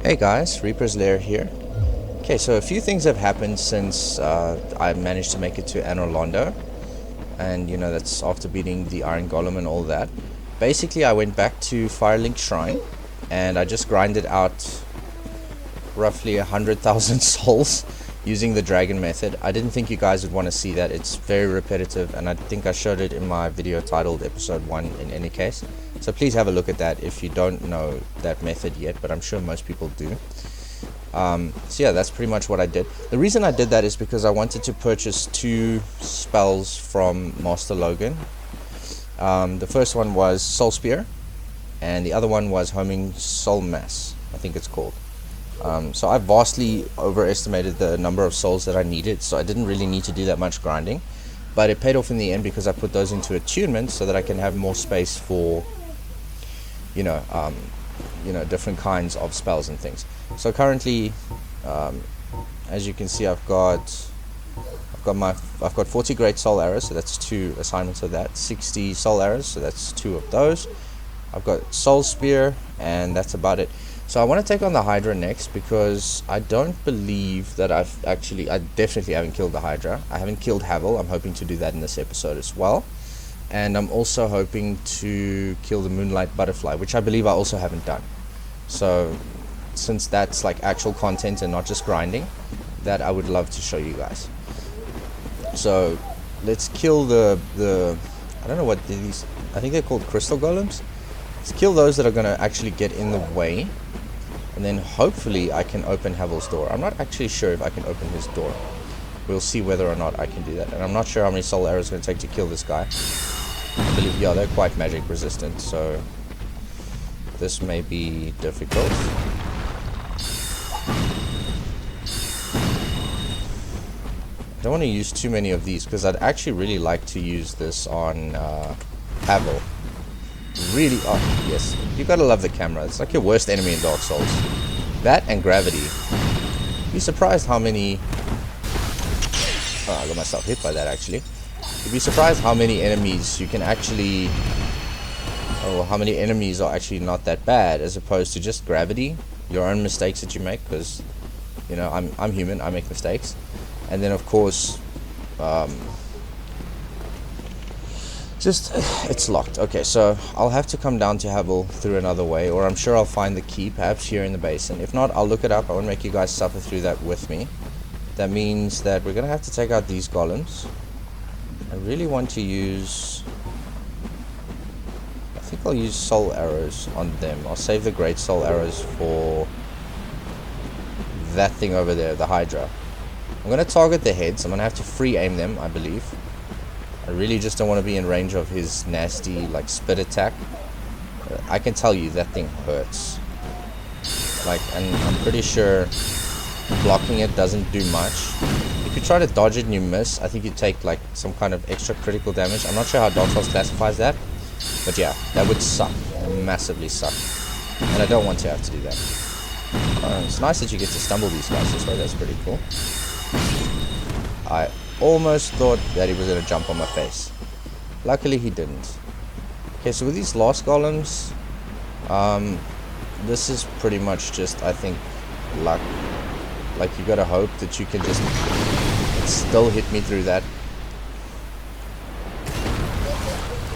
Hey guys, Reaper's Lair here. Okay, so a few things have happened since I managed to make it to Anor Londo. And, you know, that's after beating the Iron Golem and all that. Basically, I went back to Firelink Shrine, and I just grinded out roughly 100,000 souls using the dragon method. I didn't think you guys would want to see that. It's very repetitive, and I think I showed it in my video titled Episode 1 in any case. So please have a look at that if you don't know that method yet, but I'm sure most people do. So yeah, that's pretty much what I did. The reason I did that is because I wanted to purchase 2 spells from Master Logan. The first one was Soul Spear, and the other one was Homing Soul Mass, I think it's called. So I vastly overestimated the number of souls that I needed, so I didn't really need to do that much grinding. But it paid off in the end because I put those into attunement so that I can have more space for, you know, different kinds of spells and things. So currently, as you can see, I've got 40 great soul arrows, so that's 2 assignments of that. 60 soul arrows, so that's 2 of those. I've got soul spear, and that's about it. So I want to take on the Hydra next because I don't believe that I definitely haven't killed the Hydra. I haven't killed Havel. I'm hoping to do that in this episode as well. And I'm also hoping to kill the Moonlight Butterfly, which I believe I also haven't done. So since that's like actual content and not just grinding, that I would love to show you guys. So let's kill the I don't know what these, I think they're called crystal golems. Let's kill those that are going to actually get in the way, and then hopefully I can open Havel's door. I'm not actually sure if I can open his door. We'll see whether or not I can do that, and I'm not sure how many soul arrows it's going to take to kill this guy. I believe, yeah, they're quite magic resistant, so this may be difficult. I don't want to use too many of these because I'd actually really like to use this on Havel. Really, oh yes, you gotta love the camera. It's like your worst enemy in Dark Souls. That and gravity. You'd be surprised how many... Oh, I got myself hit by that actually. You'd be surprised how many enemies you can actually... Oh, how many enemies are actually not that bad as opposed to just gravity. Your own mistakes that you make, because, you know, I'm human, I make mistakes. And then of course, it's locked. Okay, so I'll have to come down to Havel through another way, or I'm sure I'll find the key, perhaps here in the basin. If not, I'll look it up. I won't make you guys suffer through that with me. That means that we're going to have to take out these golems. I really want to use... I think I'll use soul arrows on them. I'll save the great soul arrows for that thing over there, the Hydra. I'm going to target the heads. I'm going to have to free aim them, I believe. I really just don't want to be in range of his nasty, like, spit attack. I can tell you that thing hurts. Like, and I'm pretty sure blocking it doesn't do much. If you try to dodge it and you miss, I think you take, like, some kind of extra critical damage. I'm not sure how Dark Souls classifies that. But yeah, that would suck. Massively suck. And I don't want to have to do that. It's nice that you get to stumble these guys this way. That's pretty cool. I almost thought that he was going to jump on my face. Luckily he didn't. Okay, so with these last golems, this is pretty much just, I think, luck. Like, you gotta hope that you can just still hit me through that.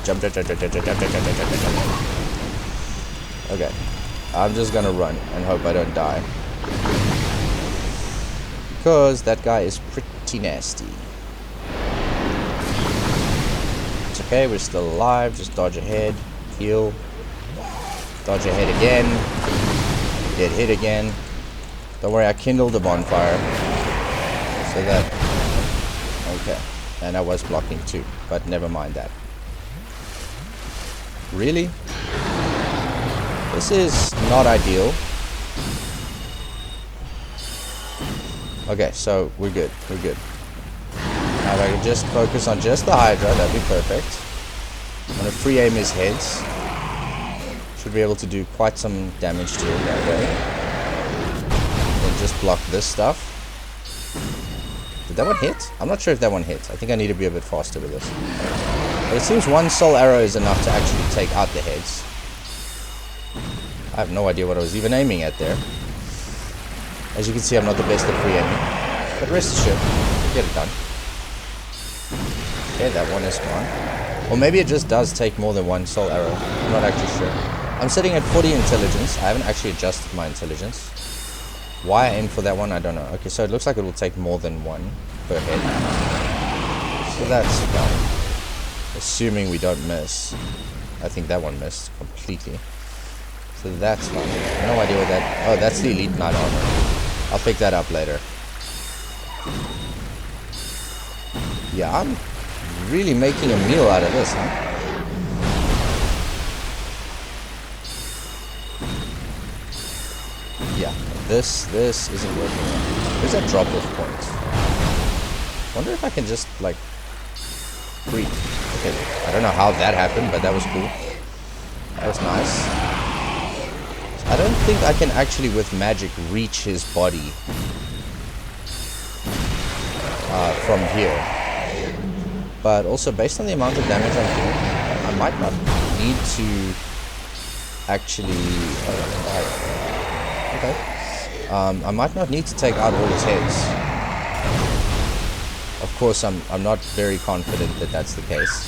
Jump, jump, jump, jump, jump, jump, jump, jump, jump, jump, jump. Okay, I'm just gonna run and hope I don't die, because that guy is pretty nasty. It's okay, we're still alive. Just dodge ahead, heal, dodge ahead again, get hit again. Don't worry, I kindled a bonfire, so that... Okay, and I was blocking too, but never mind that. Really? This is not ideal. Okay, so we're good. We're good. Now if I can just focus on just the Hydra, that'd be perfect. I'm gonna free aim his heads. Should be able to do quite some damage to him that way. Then just block this stuff. Did that one hit? I'm not sure if that one hit. I think I need to be a bit faster with this. But it seems one soul arrow is enough to actually take out the heads. I have no idea what I was even aiming at there. As you can see, I'm not the best at free aiming, but rest assured, we'll get it done. Okay, that one is gone. Or maybe it just does take more than one soul arrow. I'm not actually sure. I'm sitting at 40 intelligence. I haven't actually adjusted my intelligence. Why I aim for that one, I don't know. Okay, so it looks like it will take more than one per head. So that's done. Assuming we don't miss. I think that one missed completely. So that's fine. No idea what that... Oh, that's the Elite Knight armor. I'll pick that up later. Yeah, I'm really making a meal out of this, huh? Yeah, this isn't working. There's that drop-off point. Wonder if I can just, like... Freak. Okay, I don't know how that happened, but that was cool. That was nice. I don't think I can actually, with magic, reach his body from here. But also, based on the amount of damage I'm doing, I might not need to actually... I might not need to take out all his heads. Of course, I'm not very confident that that's the case.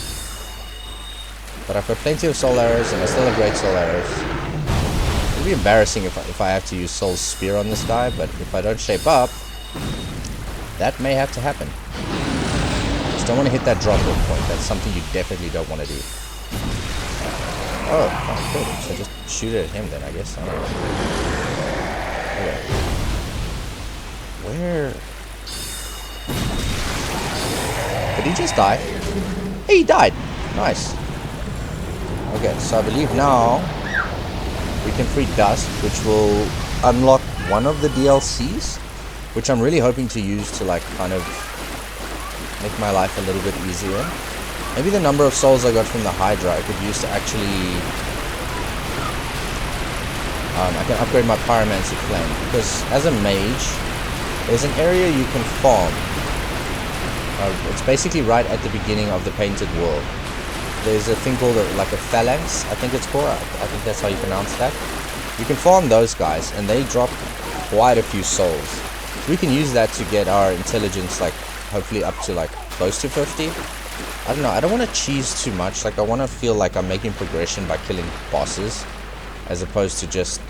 But I've got plenty of soul arrows, and I still have great soul arrows. It'd be embarrassing if I have to use Soul Spear on this guy, but if I don't shape up, that may have to happen. Just don't want to hit that drop-off point. That's something you definitely don't want to do. Oh, cool. So just shoot it at him then, I guess. I don't know. Okay. Where... Did he just die? Hey, he died! Nice. Okay, so I believe now we can free Dusk, which will unlock one of the DLCs, which I'm really hoping to use to, like, kind of make my life a little bit easier. Maybe the number of souls I got from the Hydra I could use to actually... I can upgrade my Pyromancy Flame, because as a mage, there's an area you can farm. It's basically right at the beginning of the Painted World. There's a thing called like a phalanx, I think it's called. I think that's how you pronounce that. You can farm those guys, and they drop quite a few souls. So we can use that to get our intelligence, like, hopefully up to, like, close to 50. I don't know, I don't want to cheese too much. Like, I want to feel like I'm making progression by killing bosses, as opposed to just...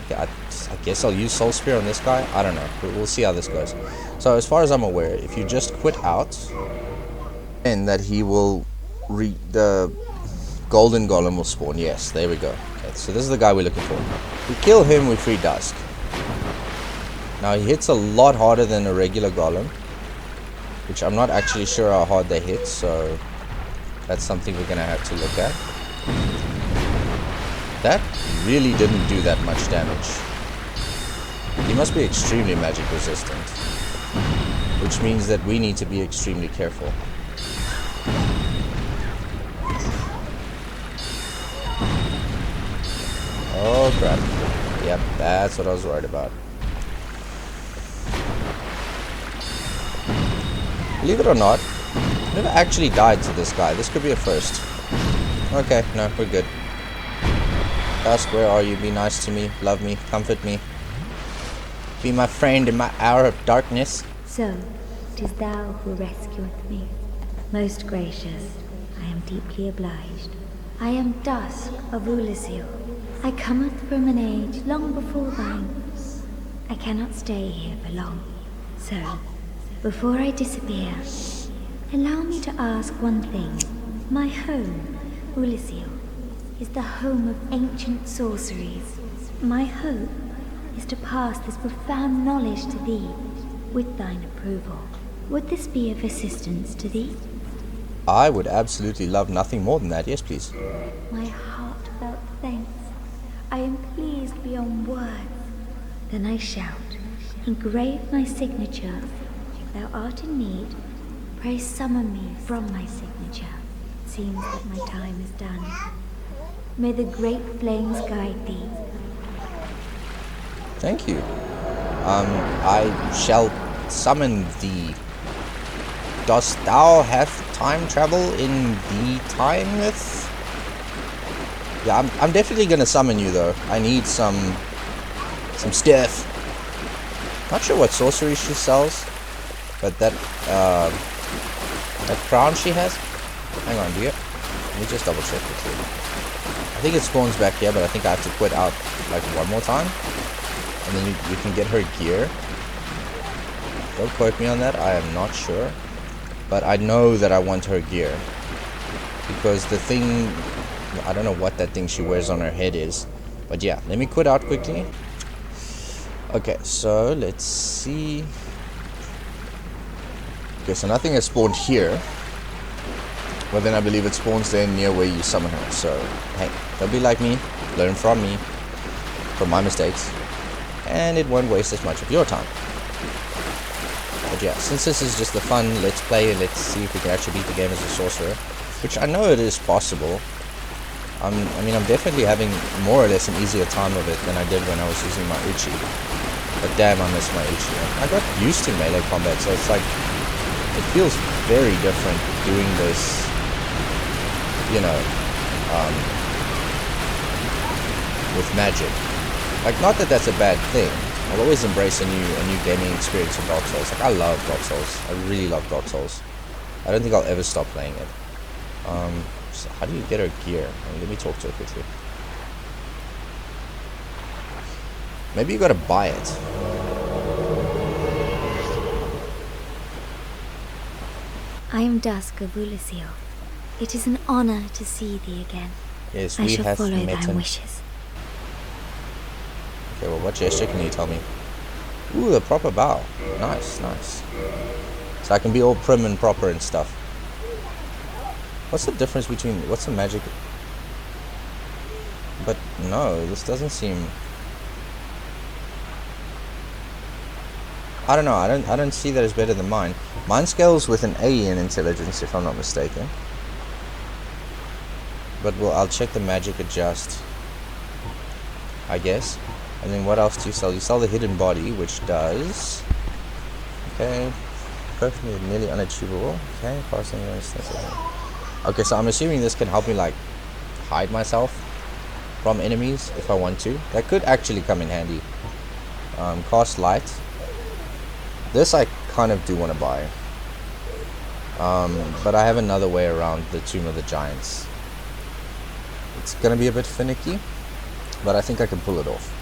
Yeah, I guess I'll use Soul Spear on this guy. I don't know. We'll see how this goes. So, as far as I'm aware, if you just quit out, and that he will... the golden golem will spawn. Yes, there we go. Okay, so this is the guy we're looking for. We kill him, we free Dusk. Now he hits a lot harder than a regular golem, which I'm not actually sure how hard they hit, so that's something we're gonna have to look at. That really didn't do that much damage. He must be extremely magic resistant, which means that we need to be extremely careful. Oh crap. Yep, that's what I was worried about. Believe it or not, I've never actually died to this guy. This could be a first. Okay, no, we're good. Dusk, where are you? Be nice to me, love me, comfort me. Be my friend in my hour of darkness. So, 'tis thou who rescueth me. Most gracious, I am deeply obliged. I am Dusk of Ulyssil. I cometh from an age long before thine. I cannot stay here for long. So, before I disappear, allow me to ask one thing. My home, Ulyssil, is the home of ancient sorceries. My hope is to pass this profound knowledge to thee, with thine approval. Would this be of assistance to thee? I would absolutely love nothing more than that. Yes, please. My heartfelt thanks. I am pleased beyond words. Then I shout, engrave my signature. If thou art in need, pray summon me from my signature. It seems that my time is done. May the great flames guide thee. Thank you. I shall summon thee. Dost thou have time travel in the timeth? Yeah, I'm definitely gonna summon you though. I need some stuff. Not sure what sorcery she sells, but that crown she has. Hang on, let me just double check quickly. I think it spawns back here, but I think I have to quit out like one more time, and then you can get her gear. Don't quote me on that. I am not sure, but I know that I want her gear because the thing, I don't know what that thing she wears on her head is, but yeah. Let me quit out quickly. Okay, so let's see. Okay, so nothing has spawned here. But then I believe it spawns there near where you summon her. So, hey, don't be like me. Learn from me. From my mistakes. And it won't waste as much of your time. But yeah, since this is just a fun let's play and let's see if we can actually beat the game as a sorcerer. Which I know it is possible. I mean, I'm definitely having more or less an easier time of it than I did when I was using my Uchi. But damn, I miss my Uchi. I got used to melee combat, so it's like, it feels very different doing this, you know, with magic. Like, not that that's a bad thing. I'll always embrace a new gaming experience in Dark Souls. Like, I love Dark Souls. I really love Dark Souls. I don't think I'll ever stop playing it. So how do you get her gear? Let me talk to her quickly. Maybe you gotta buy it. I am Dusk of Ulysio. It is an honor to see thee again. Yes, I we shall have follow met thy him. wishes. Okay, well, what gesture can you tell me? Ooh, the proper bow. Nice, nice. So I can be all prim and proper and stuff. What's the difference between... What's the magic... But no, this doesn't seem... I don't know, I don't see that as better than mine. Mine scales with an A in intelligence, if I'm not mistaken. But well, I'll check the magic adjust, I guess. And then what else do you sell? You sell the hidden body, which does... Okay. Perfectly, nearly unachievable. Okay, passing instance. Okay, so I'm assuming this can help me, like, hide myself from enemies if I want to. That could actually come in handy. Cast light. This I kind of do want to buy. But I have another way around the Tomb of the Giants. It's gonna be a bit finicky, but I think I can pull it off.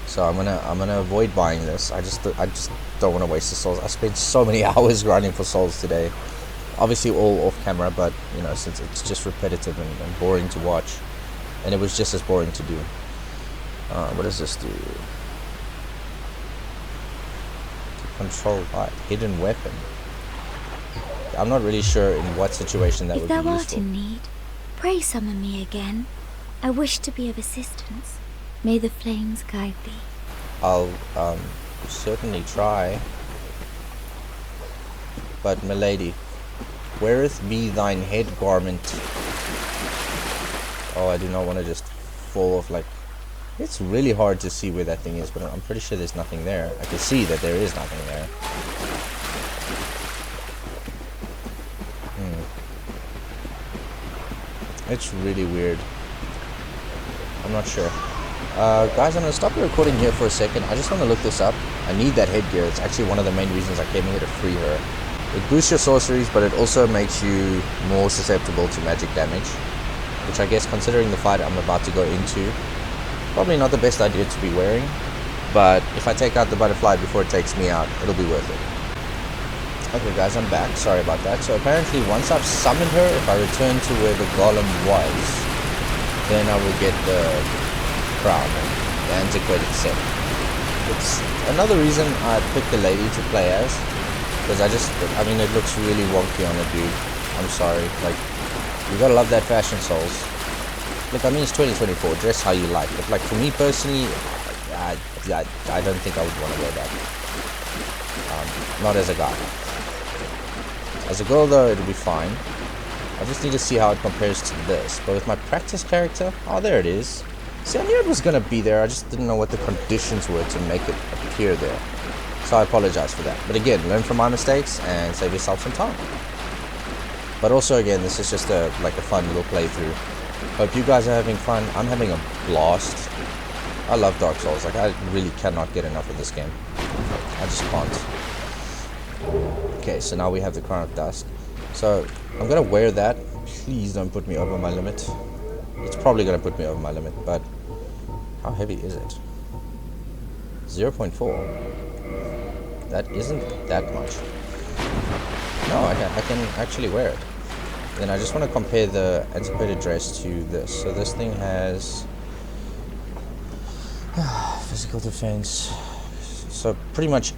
So I'm gonna avoid buying this. I just don't want to waste the souls. I spent so many hours grinding for souls today. Obviously all off camera, but you know, since it's just repetitive and boring to watch, and it was just as boring to do. What does this do? Control light, hidden weapon. I'm not really sure in what situation that would be useful. If thou art in need, pray summon me again. I wish to be of assistance. May the flames guide thee. I'll certainly try. But milady, weareth be thine head garment. Oh, I do not want to just fall off like... It's really hard to see where that thing is, but I'm pretty sure there's nothing there. I can see that there is nothing there. It's really weird. I'm not sure. Guys, I'm going to stop the recording here for a second. I just want to look this up. I need that headgear. It's actually one of the main reasons I came here to free her. It boosts your sorceries, but it also makes you more susceptible to magic damage. Which I guess, considering the fight I'm about to go into, probably not the best idea to be wearing. But if I take out the butterfly before it takes me out, it'll be worth it. Okay guys, I'm back. Sorry about that. So apparently once I've summoned her, if I return to where the golem was, then I will get the crown, the antiquated set. It's another reason I picked the lady to play as, because I mean, it looks really wonky on a dude. I'm sorry. Like, you gotta love that fashion, souls. Look, I mean, it's 2024. Dress how you like. But like, for me personally, I don't think I would want to wear that. Not as a guy. As a girl, though, it'll be fine. I just need to see how it compares to this. But with my practice character, oh, there it is. See, I knew it was going to be there. I just didn't know what the conditions were to make it appear there. So I apologize for that. But again, learn from my mistakes and save yourself some time. But also, again, this is just a fun little playthrough. Hope you guys are having fun. I'm having a blast. I love Dark Souls. Like, I really cannot get enough of this game. I just can't. Okay, so now we have the Crown of Dusk. So I'm gonna wear that. Please don't put me over my limit. It's probably gonna put me over my limit, but how heavy is it? 0.4. That isn't that much. No, I can actually wear it. Then I just want to compare the antiquated dress to this. So this thing has physical defense. So pretty much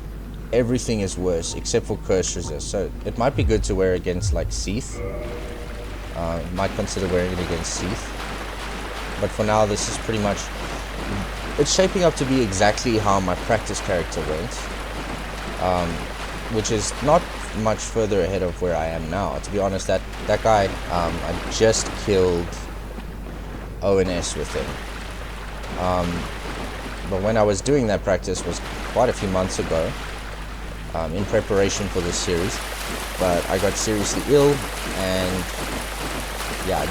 everything is worse except for curse resist. So it might be good to wear against like Seath. Might consider wearing it against Seath. But for now, this is pretty much... It's shaping up to be exactly how my practice character went. Which is not much further ahead of where I am now. To be honest, that guy, I just killed O&S with him. But when I was doing that practice was quite a few months ago, in preparation for this series. But I got seriously ill, and yeah, I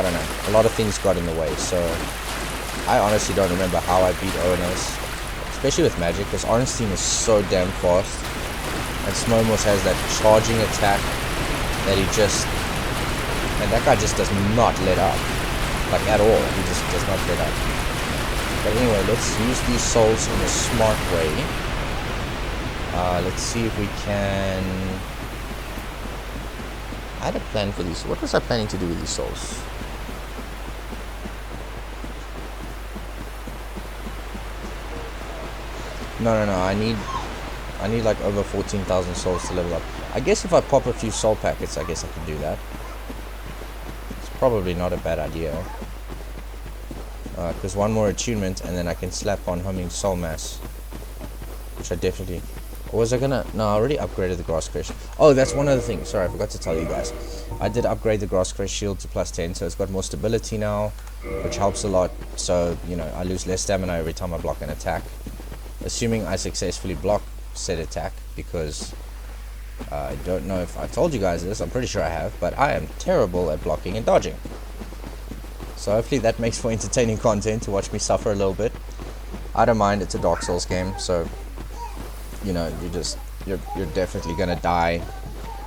don't know, a lot of things got in the way. So I honestly don't remember how I beat O&S, especially with magic, because Ornstein is so damn fast. And Smomos has that charging attack that and that guy just does not let up, like at all. He just does not let up. But anyway, let's use these souls in a smart way. Let's see if we can... I had a plan for these. What was I planning to do with these souls? No, I need like over 14,000 souls to level up. I guess if I pop a few soul packets, I guess I can do that. It's probably not a bad idea. Because one more attunement and then I can slap on Humming Soul Mass. Which I definitely... Or was I gonna... No, I already upgraded the Grass Crash. Oh, that's one other thing. Sorry, I forgot to tell you guys. I did upgrade the Grass Crash shield to +10, so it's got more stability now, which helps a lot. So, you know, I lose less stamina every time I block an attack. Assuming I successfully block said attack, because I don't know if I've told you guys this, I'm pretty sure I have, but I am terrible at blocking and dodging. So hopefully that makes for entertaining content to watch me suffer a little bit. I don't mind, it's a Dark Souls game, so you know, you're definitely gonna die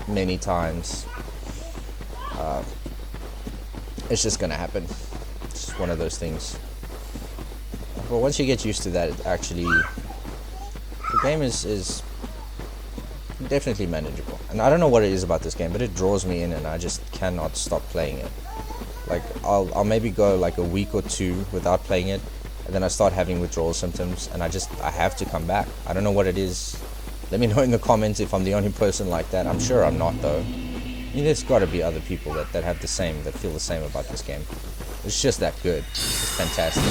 many times. It's just gonna happen. It's just one of those things. But once you get used to that, it actually, the game is definitely manageable. And I don't know what it is about this game, but it draws me in and I just cannot stop playing it. Like, I'll maybe go like a week or two without playing it, and then I start having withdrawal symptoms, and I have to come back. I don't know what it is. Let me know in the comments if I'm the only person like that. I'm sure I'm not, though. I mean, there's got to be other people that feel the same about this game. It's just that good. It's fantastic.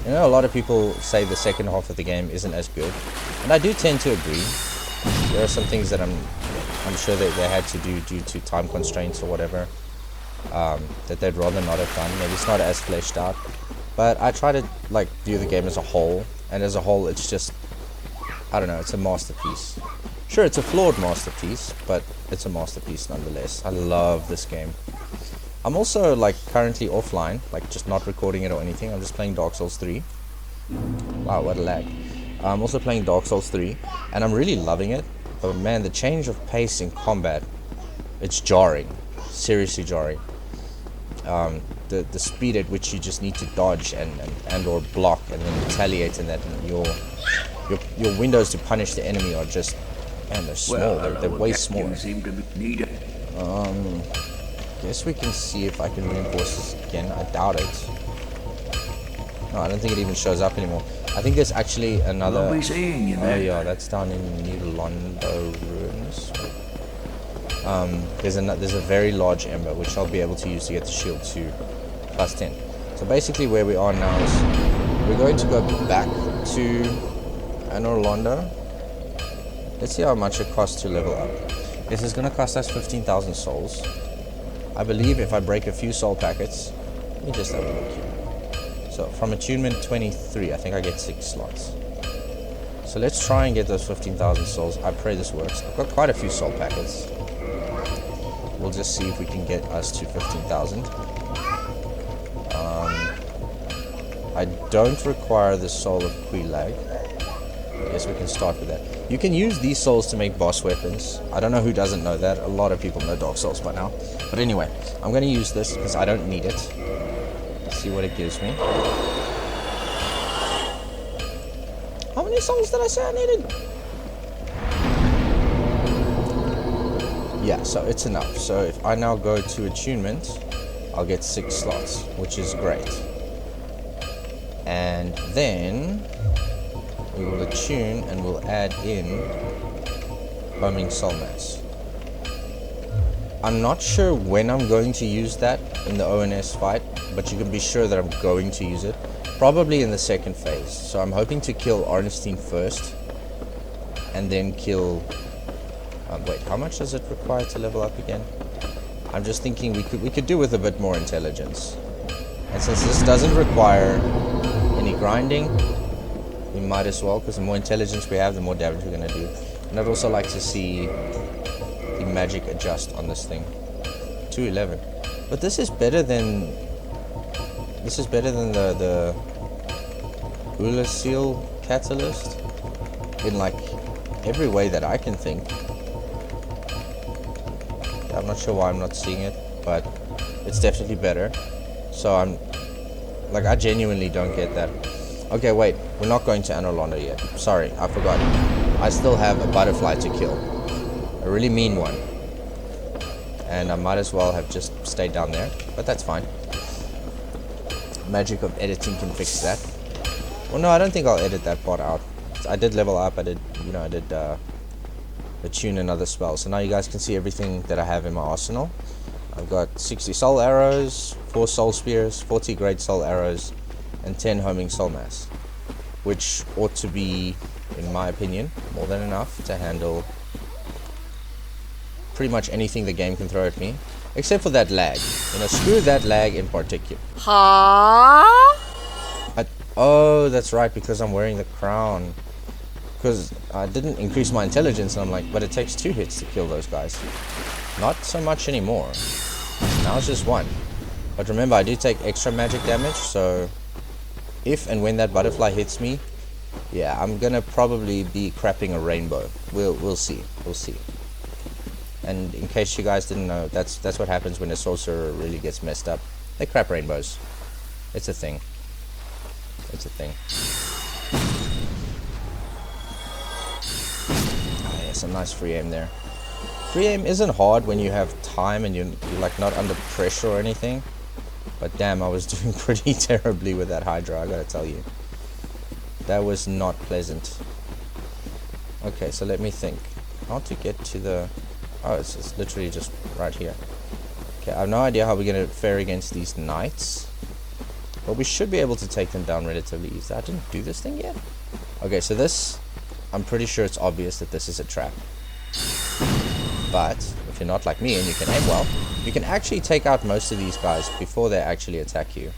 You know, a lot of people say the second half of the game isn't as good, and I do tend to agree. There are some things that I'm sure that they had to do due to time constraints or whatever, that they'd rather not have done. Maybe it's not as fleshed out, but I try to like view the game as a whole, and as a whole it's just, I don't know, it's a masterpiece. Sure, it's a flawed masterpiece, but it's a masterpiece nonetheless. I love this game. I'm also like currently offline, like just not recording it or anything. I'm just playing Dark Souls 3. Wow, what a lag. I'm also playing Dark Souls 3, and I'm really loving it. But man, the change of pace in combat, it's jarring. Seriously jarring. The speed at which you just need to dodge and or block and then retaliate, and that your windows to punish the enemy are just, man, they're small. They're way small. Guess we can see if I can reinforce this again. I doubt it. No, I don't think it even shows up anymore. I think there's actually another... Oh yeah, that's down in Anor Londo ruins. There's a very large ember which I'll be able to use to get the shield to +10. So basically where we are now is we're going to go back to Anor Londo. Let's see how much it costs to level up. This is going to cost us 15,000 souls. I believe if I break a few soul packets, let me just have a look here. So from attunement 23, I think I get 6 slots. So let's try and get those 15,000 souls. I pray this works. I've got quite a few soul packets. We'll just see if we can get us to 15,000. I don't require the soul of Quilag. I guess we can start with that. You can use these souls to make boss weapons. I don't know who doesn't know that. A lot of people know Dark Souls by now. But anyway, I'm going to use this because I don't need it. Let's see what it gives me. How many souls did I say I needed? Yeah, so it's enough. So if I now go to attunement, I'll get 6 slots, which is great. And then we will attune and we'll add in homing soul mass. I'm not sure when I'm going to use that in the O&S fight, but you can be sure that I'm going to use it. Probably in the second phase. So I'm hoping to kill Ornstein first, and then kill... wait, how much does it require to level up again? I'm just thinking we could do with a bit more intelligence. And since this doesn't require any grinding, we might as well, because the more intelligence we have, the more damage we're going to do. And I'd also like to see the magic adjust on this thing. 211. But this is better than... This is better than the Ulysseal Catalyst in like every way that I can think. I'm not sure why I'm not seeing it, but it's definitely better. So I'm like, I genuinely don't get that. Okay, wait, we're not going to Anor Londo yet. Sorry, I forgot. I still have a butterfly to kill, a really mean one, and I might as well have just stayed down there, but that's fine. Magic of editing can fix that. Well, no, I don't think I'll edit that part out. I did level up. I did attune another spell. So now you guys can see everything that I have in my arsenal. I've got 60 soul arrows, 4 soul spears, 40 great soul arrows, and 10 homing soul mass, which ought to be, in my opinion, more than enough to handle pretty much anything the game can throw at me. Except for that lag. You know, screw that lag in particular. Oh, that's right, because I'm wearing the crown. Because I didn't increase my intelligence, and I'm like, but it takes 2 hits to kill those guys. Not so much anymore. Now it's just 1. But remember, I do take extra magic damage, so if and when that butterfly hits me, yeah, I'm gonna probably be crapping a rainbow. We'll see. We'll see. And in case you guys didn't know, that's what happens when a sorcerer really gets messed up. They crap rainbows. It's a thing. It's a thing. Oh yeah, some nice free aim there. Free aim isn't hard when you have time and you're like not under pressure or anything. But damn, I was doing pretty terribly with that Hydra, I gotta tell you. That was not pleasant. Okay, so let me think. How to get to the... Oh, it's literally just right here. Okay, I have no idea how we're going to fare against these knights. But we should be able to take them down relatively easily. I didn't do this thing yet? Okay, so this... I'm pretty sure it's obvious that this is a trap. But, if you're not like me and you can aim well, you can actually take out most of these guys before they actually attack you.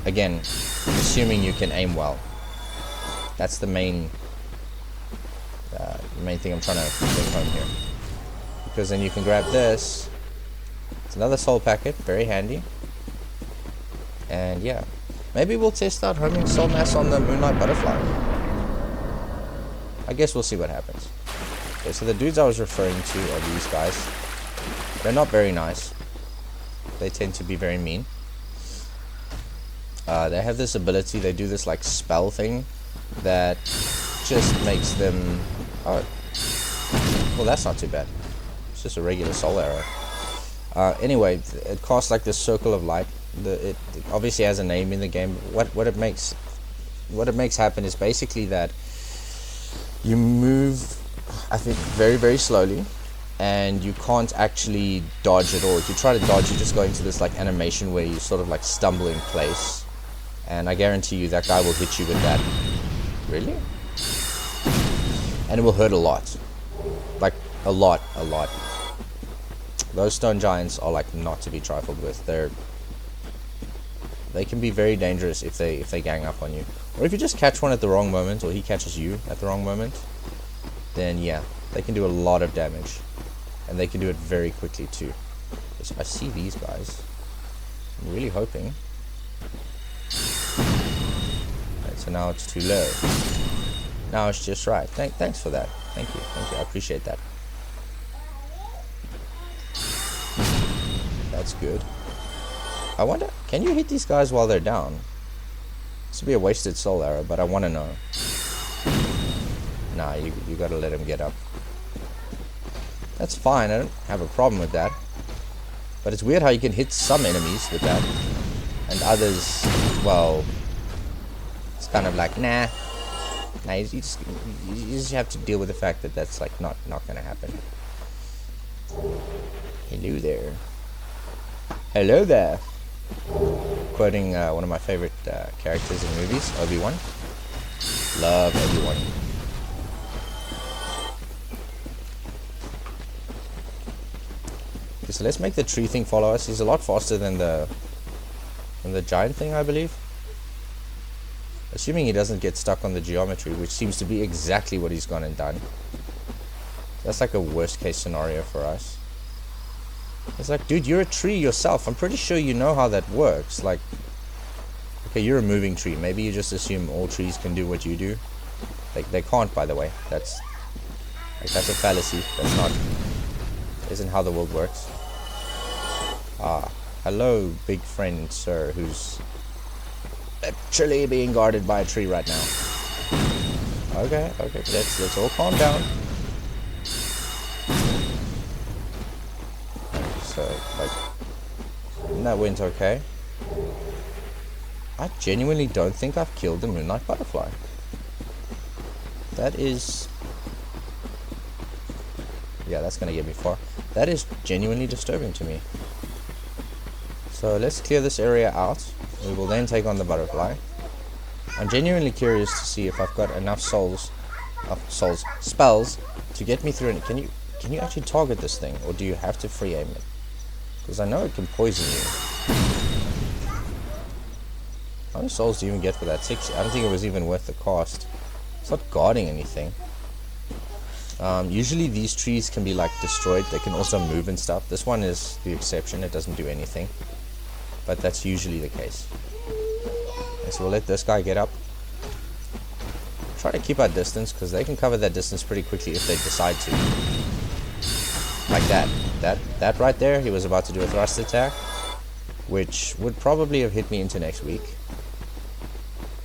Again, assuming you can aim well. That's the main thing I'm trying to bring home here. Because then you can grab this. It's another soul packet, very handy. And yeah, maybe we'll test out homing soul mass on the Moonlight Butterfly. I guess we'll see what happens. Okay, so the dudes I was referring to are these guys. They're not very nice. They tend to be very mean. They have this ability, they do this like spell thing that just makes them... Oh, well, that's not too bad. It's just a regular soul arrow. Anyway, it casts like this circle of light. It obviously has a name in the game. What it makes happen is basically that you move, I think, very, very slowly, and you can't actually dodge at all. If you try to dodge, you just go into this like animation where you sort of like stumble in place, and I guarantee you that guy will hit you with that. Really? And it will hurt a lot. Like, a lot. Those stone giants are like not to be trifled with. They can be very dangerous if they gang up on you. Or if you just catch one at the wrong moment, or he catches you at the wrong moment, then yeah, they can do a lot of damage. And they can do it very quickly too. So I see these guys. I'm really hoping. Right, so So now it's too low. Now it's just right. Thanks for that. Thank you. I appreciate that. That's good. I wonder, can you hit these guys while they're down? This would be a wasted soul arrow, but I want to know. Nah, you gotta let him get up. That's fine, I don't have a problem with that. But it's weird how you can hit some enemies with that. And others, well, it's kind of like, nah. Nah, you just have to deal with the fact that that's like not gonna happen. Hello there. Hello there. Quoting one of my favorite characters in movies, Obi-Wan. Love Obi-Wan. Okay, so let's make the tree thing follow us. He's a lot faster than the giant thing, I believe. Assuming he doesn't get stuck on the geometry, which seems to be exactly what he's gone and done. That's like a worst case scenario for us. It's like, dude, you're a tree yourself. I'm pretty sure you know how that works. Like, okay, you're a moving tree. Maybe you just assume all trees can do what you do. They can't, by the way. That's a fallacy. That's not, isn't how the world works. Hello, big friend, sir, who's literally being guarded by a tree right now. Okay, let's all calm down. So, like, that went okay. I genuinely don't think I've killed the Moonlight Butterfly. That is... yeah, that's gonna get me far. That is genuinely disturbing to me. So let's clear this area out. We will then take on the butterfly. I'm genuinely curious to see if I've got enough spells to get me through it. Can you actually target this thing, or do you have to free aim it? Because I know it can poison you. How many souls do you even get for that? 6? I don't think it was even worth the cost. It's not guarding anything. Usually these trees can be like destroyed. They can also move and stuff. This one is the exception. It doesn't do anything. But that's usually the case. Okay, so we'll let this guy get up. Try to keep our distance, because they can cover that distance pretty quickly if they decide to. Like that. That right there, he was about to do a thrust attack, which would probably have hit me into next week.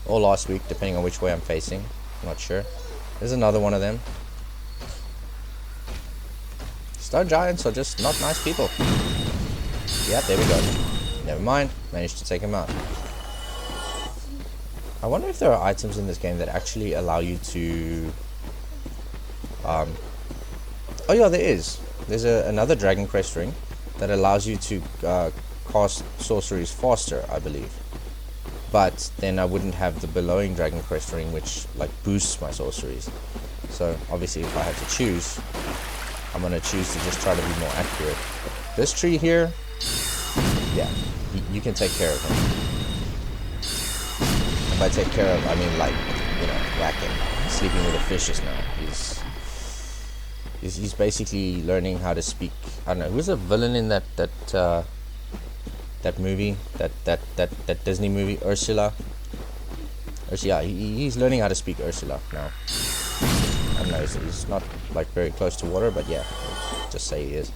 Or last week, depending on which way I'm facing. I'm not sure. There's another one of them. Stone giants are just not nice people. Yeah, there we go. Never mind. Managed to take him out. I wonder if there are items in this game that actually allow you to... oh yeah, there is. There's another Dragon Crest ring that allows you to cast sorceries faster, I believe. But then I wouldn't have the belowing Dragon Crest ring, which like boosts my sorceries. So obviously if I have to choose, I'm going to choose to just try to be more accurate. This tree here, yeah, you can take care of him. If I take care of, I mean like, you know, whacking, sleeping with the fishes now. He's basically learning how to speak. I don't know, who's the villain in that movie, that Disney movie, Ursula. He's learning how to speak Ursula now. I don't know, he's not like very close to water, but yeah, we'll just say he is.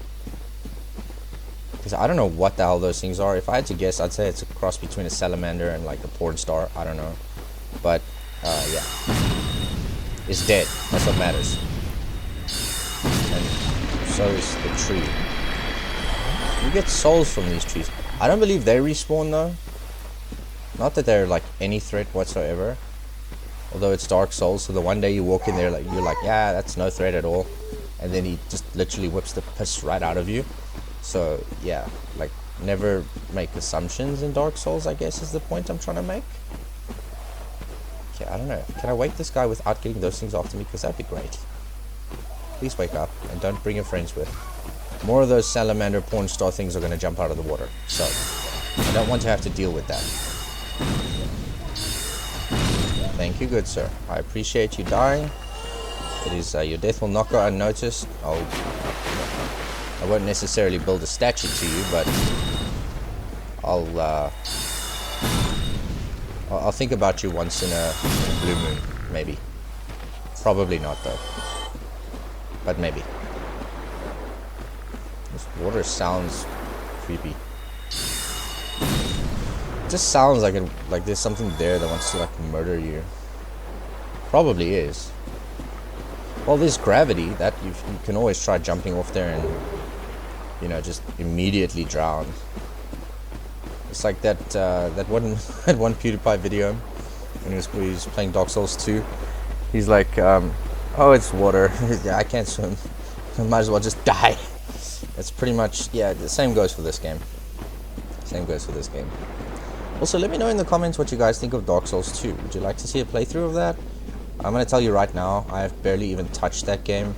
Because I don't know what the hell those things are. If I had to guess, I'd say it's a cross between a salamander and like a porn star. I don't know, but yeah, it's dead. That's what matters. And so is the tree. You get souls from these trees. I don't believe they respawn though. Not that they're like any threat whatsoever. Although it's Dark Souls, so the one day you walk in there, like you're like, yeah, that's no threat at all, and then he just literally whips the piss right out of you. So yeah, like never make assumptions in Dark Souls, I guess is the point I'm trying to make. Okay, I don't know. Can I wake this guy without getting those things after me? Because that'd be great. Please wake up and don't bring your friends with. More of those salamander porn star things are going to jump out of the water, so I don't want to have to deal with that. Thank you, good sir. I appreciate you dying. It is your death will not go unnoticed. I won't necessarily build a statue to you, but I'll I'll think about you once in a blue moon, maybe. Probably not though, but maybe. This water sounds creepy. It just sounds like there's something there that wants to like murder you. Probably is. Well, there's gravity that you can always try jumping off there and, you know, just immediately drown. It's like that that one that one PewDiePie video when he was playing Dark Souls 2. He's like, oh, it's water. Yeah, I can't swim. I might as well just die. That's pretty much, yeah, the same goes for this game. Same goes for this game. Also, let me know in the comments what you guys think of Dark Souls 2. Would you like to see a playthrough of that? I'm going to tell you right now, I've barely even touched that game.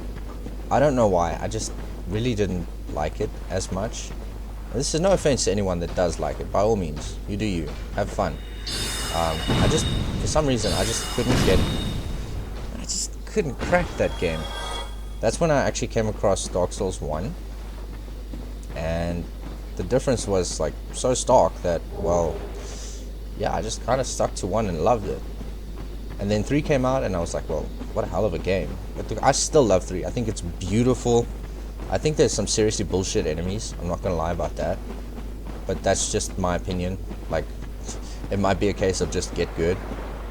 I don't know why. I just really didn't like it as much. This is no offense to anyone that does like it. By all means, you do you. Have fun. I just, for some reason, I just couldn't get it. I just couldn't crack that game. That's when I actually came across Dark Souls 1. And the difference was like so stark that, well, yeah, I just kind of stuck to 1 and loved it. And then 3 came out and I was like, well, what a hell of a game. But I still love 3. I think it's beautiful. I think there's some seriously bullshit enemies. I'm not gonna lie about that. But that's just my opinion. Like, it might be a case of just get good.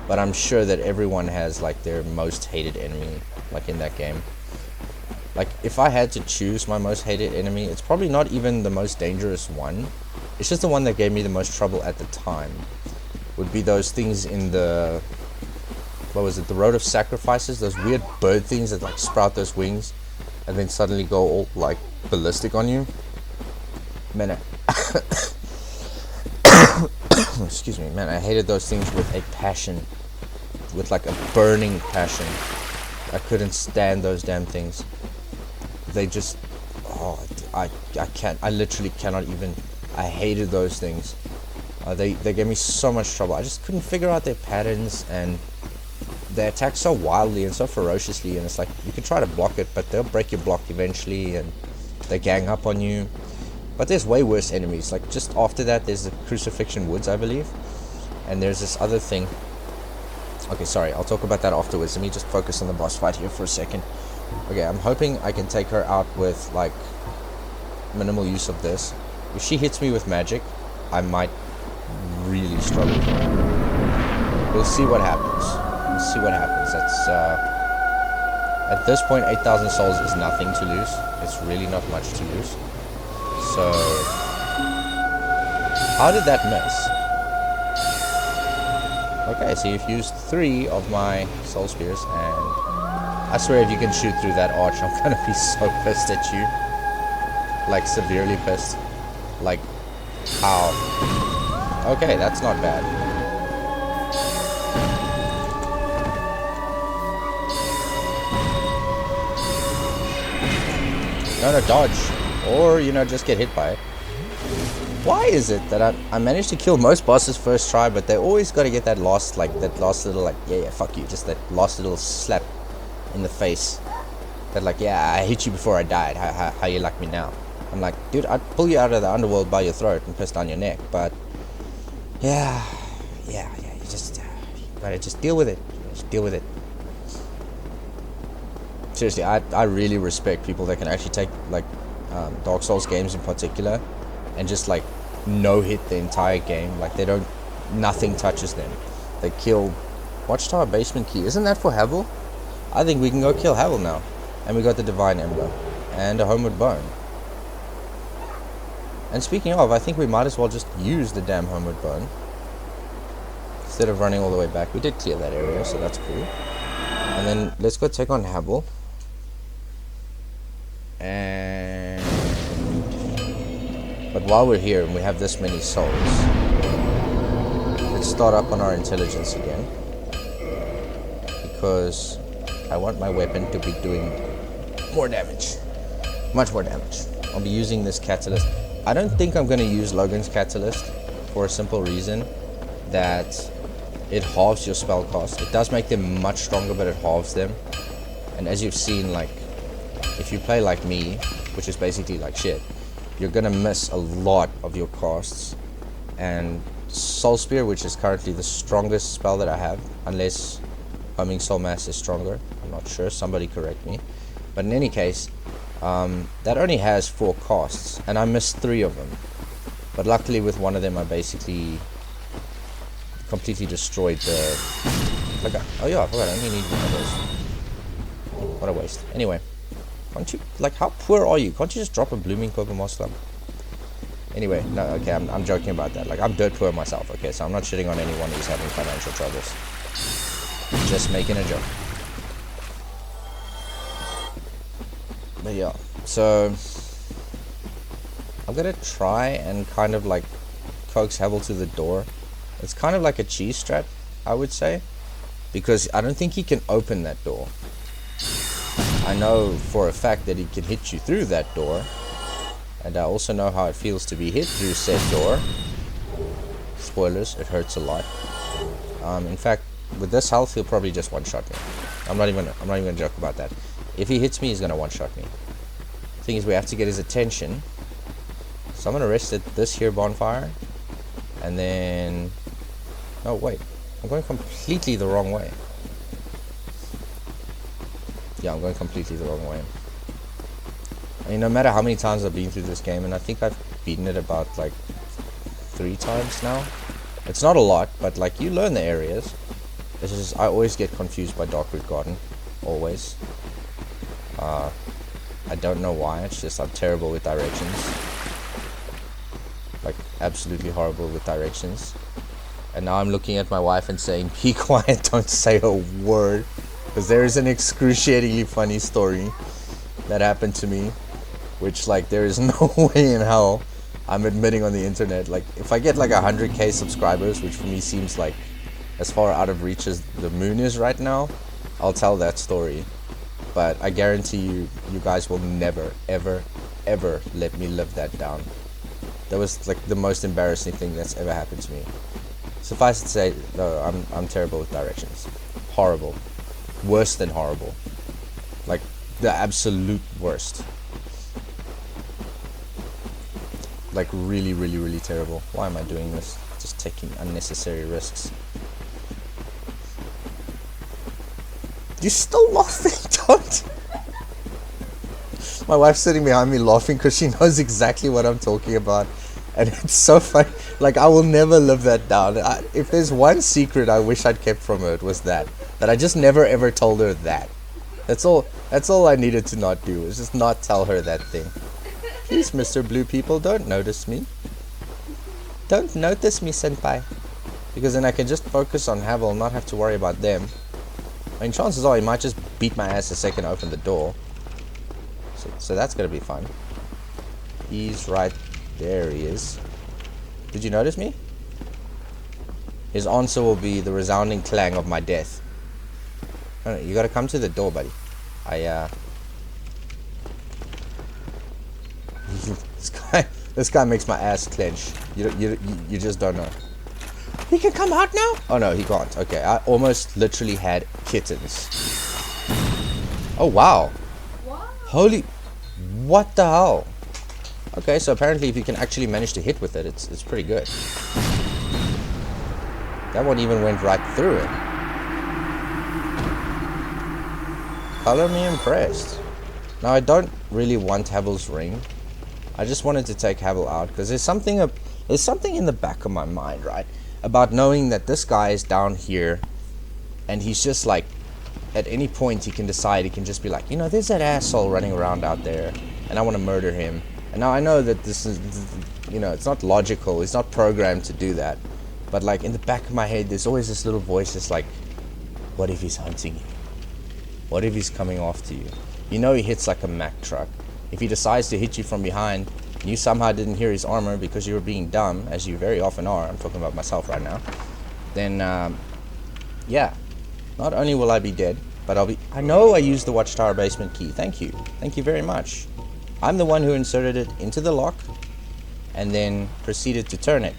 But I'm sure that everyone has like their most hated enemy, like in that game. Like, if I had to choose my most hated enemy, it's probably not even the most dangerous one. It's just the one that gave me the most trouble at the time. Would be those things in the, what was it, the Road of Sacrifices? Those weird bird things that like sprout those wings and then suddenly go all like ballistic on you. Man, excuse me, man, I hated those things with a passion. With like a burning passion. I couldn't stand those damn things. They just, oh, I can't, I literally cannot even, I hated those things. They gave me so much trouble. I just couldn't figure out their patterns, and they attack so wildly and so ferociously, and it's like, you can try to block it, but they'll break your block eventually, and they gang up on you. But there's way worse enemies. Like, just after that, there's the Crucifixion Woods, I believe. And there's this other thing. Okay, sorry, I'll talk about that afterwards. Let me just focus on the boss fight here for a second. Okay, I'm hoping I can take her out with, like, minimal use of this. If she hits me with magic, I might really struggle. We'll see what happens. We'll see what happens. That's, at this point, 8,000 souls is nothing to lose. It's really not much to lose. So, how did that miss? Okay, so you've used 3 of my soul spears, and I swear if you can shoot through that arch, I'm gonna be so pissed at you. Like, severely pissed. Like, how? Okay, that's not bad. No, dodge. Or, you know, just get hit by it. Why is it that I managed to kill most bosses first try, but they always got to get that last little, like, yeah, fuck you, just that last little slap in the face. That, like, yeah, I hit you before I died, how you like me now? I'm like, dude, I'd pull you out of the underworld by your throat and piss down your neck, but, yeah, you just, you gotta just deal with it, just deal with it. Seriously, I really respect people that can actually take, like, Dark Souls games in particular, and just like no hit the entire game. Like, they don't, nothing touches them. They kill Watchtower Basement Key. Isn't that for Havel? I think we can go kill Havel now. And we got the Divine Ember and a Homeward Bone. And speaking of, I think we might as well just use the damn Homeward Bone instead of running all the way back. We did clear that area, so that's cool. And then let's go take on Havel. And but while we're here and we have this many souls, let's start up on our intelligence again, because I want my weapon to be doing more damage, much more damage. I'll be using this catalyst. I don't think I'm going to use Logan's catalyst for a simple reason that it halves your spell cost. It does make them much stronger, but it halves them. And as you've seen, like, if you play like me, which is basically like shit, you're gonna miss a lot of your costs, and Soul Spear, which is currently the strongest spell that I have, unless Homing Soul Mass is stronger. I'm not sure, somebody correct me. But in any case, that only has 4 costs, and I missed 3 of them. But luckily with one of them I basically completely destroyed the... oh yeah, I forgot, I only need one of those. What a waste. Anyway, can't you, like, how poor are you? Can't you just drop a blooming purple moss slump? Anyway, no, okay, I'm joking about that. Like, I'm dirt poor myself, okay, so I'm not shitting on anyone who's having financial troubles. Just making a joke. But yeah, so I'm gonna try and kind of like coax Havel to the door. It's kind of like a cheese strat, I would say, because I don't think he can open that door. I know for a fact that he can hit you through that door, and I also know how it feels to be hit through said door. Spoilers, it hurts a lot. In fact, with this health, he'll probably just one-shot me. I'm not even gonna joke about that. If he hits me, he's gonna one-shot me. The thing is, we have to get his attention. So I'm gonna rest at this here bonfire, and then... oh wait, I'm going completely the wrong way. Yeah, I'm going completely the wrong way. I mean, no matter how many times I've been through this game, and I think I've beaten it about like 3 times now. It's not a lot, but like, you learn the areas. It's just, I always get confused by Darkroot Garden. Always. I don't know why, it's just I'm terrible with directions. Like, absolutely horrible with directions. And now I'm looking at my wife and saying, be quiet, don't say a word. Because there is an excruciatingly funny story that happened to me, which, like, there is no way in hell I'm admitting on the internet. Like, if I get like 100k subscribers, which for me seems like as far out of reach as the moon is right now, I'll tell that story. But I guarantee you, you guys will never, ever, ever let me live that down. That was like the most embarrassing thing that's ever happened to me. Suffice it to say, though, I'm terrible with directions. Horrible. Worse than horrible. Like, the absolute worst. Like, really, really, really terrible. Why am I doing this? Just taking unnecessary risks. You're still laughing, don't? My wife's sitting behind me laughing because she knows exactly what I'm talking about. And it's so funny. Like, I will never live that down. If there's one secret I wish I'd kept from her, it was that I just never ever told her that. That's all I needed to not do, is just not tell her that thing. Please, Mr. Blue People, don't notice me. Don't notice me, senpai. Because then I can just focus on Havel and not have to worry about them. I mean, chances are he might just beat my ass the second I open the door. So that's gonna be fun. He's right there, he is. Did you notice me? His answer will be the resounding clang of my death. No, you gotta come to the door, buddy. This guy makes my ass clench. You just don't know. He can come out now? Oh no, he can't. Okay, I almost literally had kittens. Oh wow. Holy, what the hell? Okay, so apparently if you can actually manage to hit with it, it's pretty good. That one even went right through it. Color me impressed. Now I don't really want Havel's ring. I just wanted to take Havel out because there's something in the back of my mind, right, about knowing that this guy is down here, and he's just like, at any point he can decide, he can just be like, you know, there's that asshole running around out there, and I want to murder him. And now I know that this is, you know, it's not logical, it's not programmed to do that, but like in the back of my head, there's always this little voice that's like, what if he's hunting you? What if he's coming after you? You know he hits like a Mack truck. If he decides to hit you from behind, and you somehow didn't hear his armor because you were being dumb, as you very often are, I'm talking about myself right now, then, yeah, not only will I be dead, but I know I used the Watchtower basement key. Thank you. Thank you very much. I'm the one who inserted it into the lock, and then proceeded to turn it.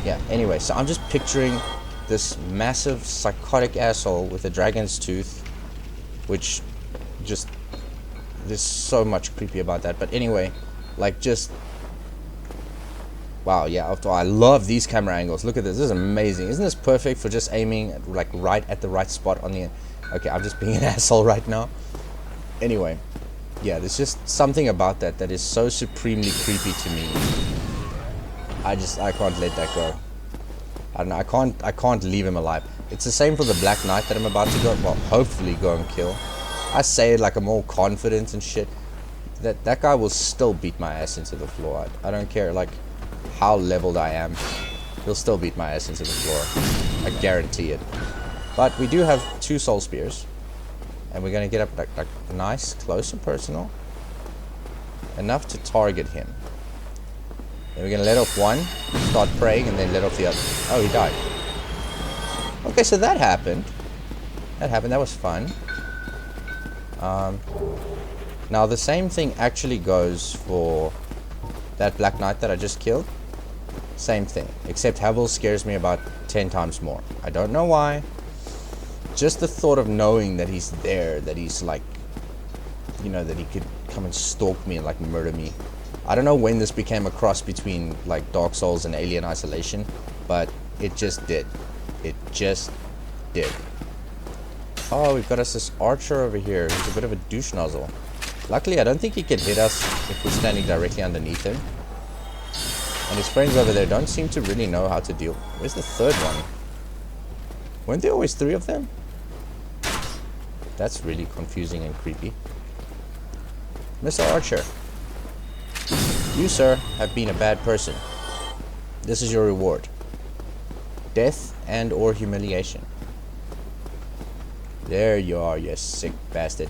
Yeah, anyway, so I'm just picturing this massive psychotic asshole with a dragon's tooth, which just, there's so much creepy about that. But anyway, like, just Wow, yeah, after all, I love these camera angles. Look at this. This is amazing. Isn't this perfect for just aiming like right at the right spot on the end? Okay, I'm just being an asshole right now. Anyway, yeah, there's just something about that that is so supremely creepy to me. I can't let that go. I don't know, I can't leave him alive. It's the same for the Black Knight that I'm about to go, well, hopefully go and kill. I say it like I'm all confident and shit. That guy will still beat my ass into the floor. I don't care like how leveled I am. He'll still beat my ass into the floor. I guarantee it. But we do have 2 soul spears. And we're gonna get up like nice, close and personal. Enough to target him. Then we're gonna let off one, start praying, and then let off the other. Oh, he died. Okay, so that happened. That was fun. Now the same thing actually goes for that Black Knight that I just killed. Same thing, except Havel scares me about 10 times more. I don't know why. Just the thought of knowing that he's there, that he's like, you know, that he could come and stalk me and like murder me. I don't know when this became a cross between like Dark Souls and Alien Isolation, but it just did. It just did. Oh, we've got us this archer over here. He's a bit of a douche nozzle. Luckily, I don't think he can hit us if we're standing directly underneath him. And his friends over there don't seem to really know how to deal. Where's the third one? Weren't there always 3 of them? That's really confusing and creepy. Mr. Archer, you, sir, have been a bad person. This is your reward. Death and or humiliation. There you are, you sick bastard.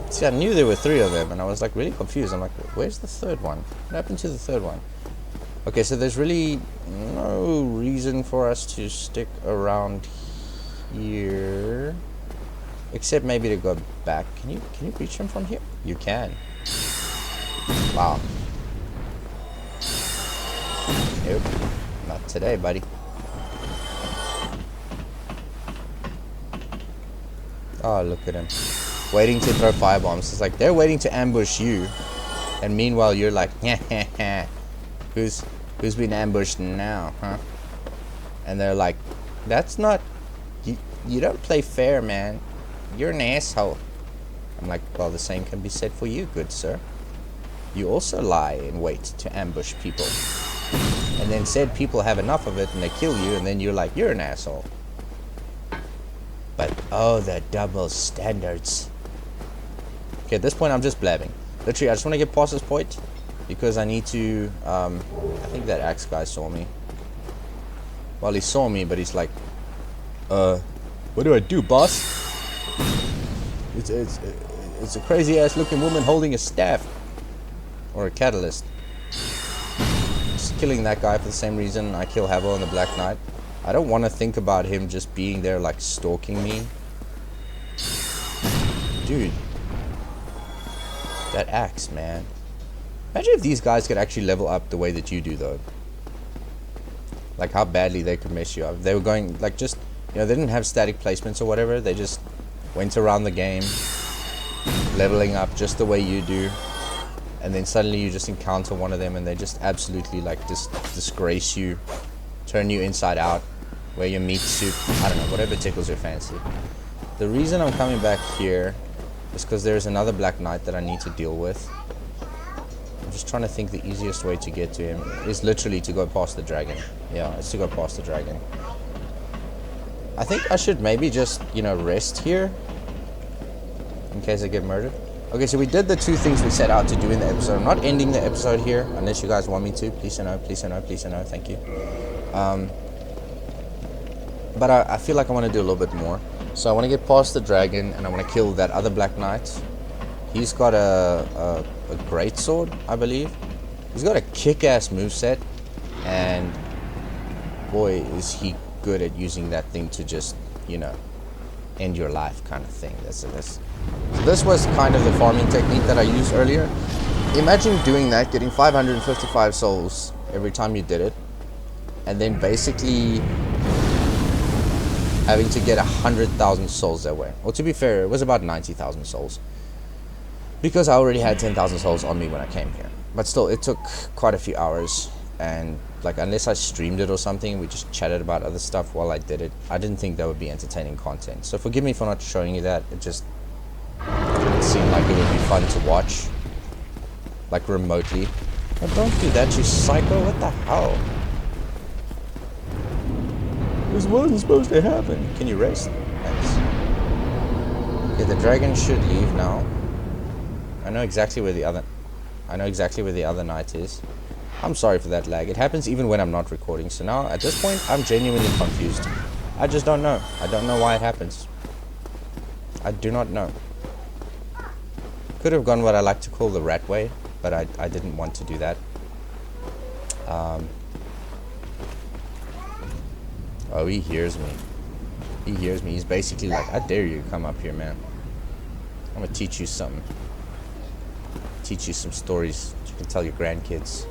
See, I knew there were 3 of them, and I was like really confused. I'm like, where's the third one? What happened to the third one? Okay, so there's really no reason for us to stick around here, except maybe to go back. Can you reach him from here? You can. Wow. Nope, not today, buddy. Oh, look at him. Waiting to throw firebombs. It's like they're waiting to ambush you. And meanwhile you're like, who's been ambushed now, huh? And they're like, that's not, you don't play fair, man. You're an asshole. I'm like, well, the same can be said for you, good sir. You also lie in wait to ambush people. And then said people have enough of it and they kill you, and then you're like, you're an asshole. But oh, the double standards. Okay, at this point I'm just blabbing. Literally, I just want to get past this point because I need to, I think that axe guy saw me. Well, he saw me, but he's like, what do I do, boss? It's a crazy ass looking woman holding a staff. Or a catalyst. Just killing that guy for the same reason I kill Havel and the Black Knight. I don't want to think about him just being there like stalking me. Dude. That axe, man. Imagine if these guys could actually level up the way that you do, though. Like how badly they could mess you up. They were going, like, just, you know, they didn't have static placements or whatever. They just went around the game, leveling up just the way you do. And then suddenly you just encounter one of them and they just absolutely, like, disgrace you. Turn you inside out. Wear your meat suit. I don't know, whatever tickles your fancy. The reason I'm coming back here is because there's another Black Knight that I need to deal with. I'm just trying to think the easiest way to get to him is literally to go past the dragon. Yeah, it's to go past the dragon. I think I should maybe just, you know, rest here in case I get murdered. Okay, so we did the 2 things we set out to do in the episode. I'm not ending the episode here unless you guys want me to. Please say no, please say no, please say no. Thank you. But I feel like I want to do a little bit more. So I want to get past the dragon and I want to kill that other Black Knight. He's got a great sword, I believe. He's got a kick-ass moveset, and boy, is he good at using that thing to just, you know, end your life kind of thing. So this was kind of the farming technique that I used earlier. Imagine doing that, getting 555 souls every time you did it, and then basically having to get 100,000 souls that way. Well, to be fair, it was about 90,000 souls. Because I already had 10,000 souls on me when I came here. But still, it took quite a few hours, and like unless I streamed it or something, we just chatted about other stuff while I did it. I didn't think that would be entertaining content. So forgive me for not showing you that. It just didn't seem like it would be fun to watch, like remotely. Oh, don't do that, you psycho! What the hell? This wasn't supposed to happen. Can you rest? Thanks. Okay, the dragon should leave now. I know exactly where the other knight is. I'm sorry for that lag. It happens even when I'm not recording. So now, at this point, I'm genuinely confused. I just don't know. I don't know why it happens. I do not know. Could have gone what I like to call the rat way, but I didn't want to do that. Oh, he hears me. He hears me. He's basically like, I dare you, come up here, man. I'm gonna teach you something. Teach you some stories that you can tell your grandkids.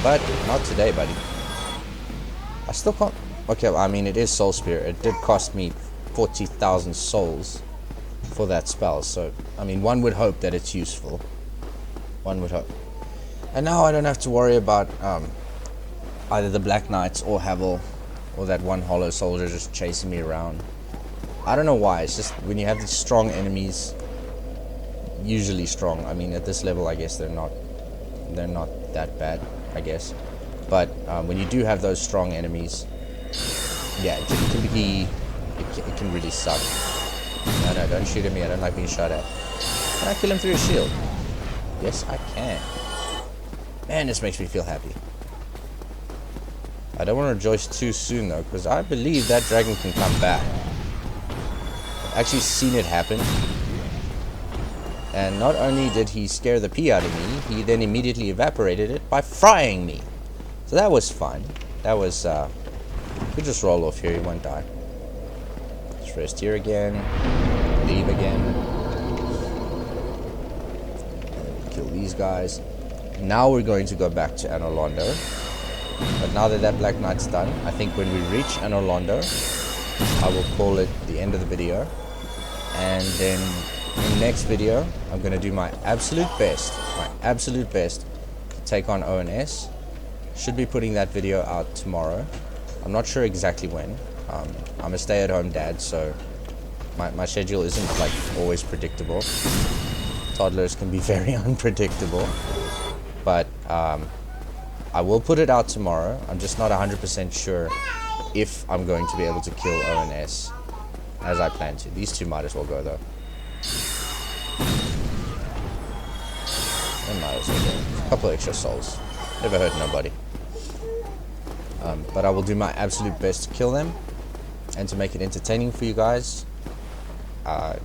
But not today, buddy. I still can't. Okay, well, I mean, it is Soul Spear. It did cost me 40,000 souls for that spell. So, I mean, one would hope that it's useful. One would hope. And now I don't have to worry about either the Black Knights or Havel or that one hollow soldier just chasing me around. I don't know why. It's just when you have these strong enemies, usually strong. I mean, at this level, I guess they're not that bad, I guess. But when you do have those strong enemies, yeah, it can really suck. No, don't shoot at me. I don't like being shot at. Can I kill him through a shield? Yes, I can. Man, this makes me feel happy. I don't want to rejoice too soon though, because I believe that dragon can come back. I've actually seen it happen. And not only did he scare the pee out of me, he then immediately evaporated it by frying me. So that was fun. That was, could just roll off here, he won't die. Just rest here again. Leave again. And kill these guys. Now we're going to go back to Anor Londo. But now that Black Knight's done, I think when we reach Anor Londo, I will call it the end of the video. And then in the next video, I'm going to do my absolute best to take on O&S. Should be putting that video out tomorrow. I'm not sure exactly when. I'm a stay-at-home dad, so my schedule isn't like always predictable. Toddlers can be very unpredictable. But I will put it out tomorrow. I'm just not 100% sure if I'm going to be able to kill O&S as I plan to. These two might as well go though. They might as well go. A couple extra souls. Never hurt nobody. But I will do my absolute best to kill them and to make it entertaining for you guys. I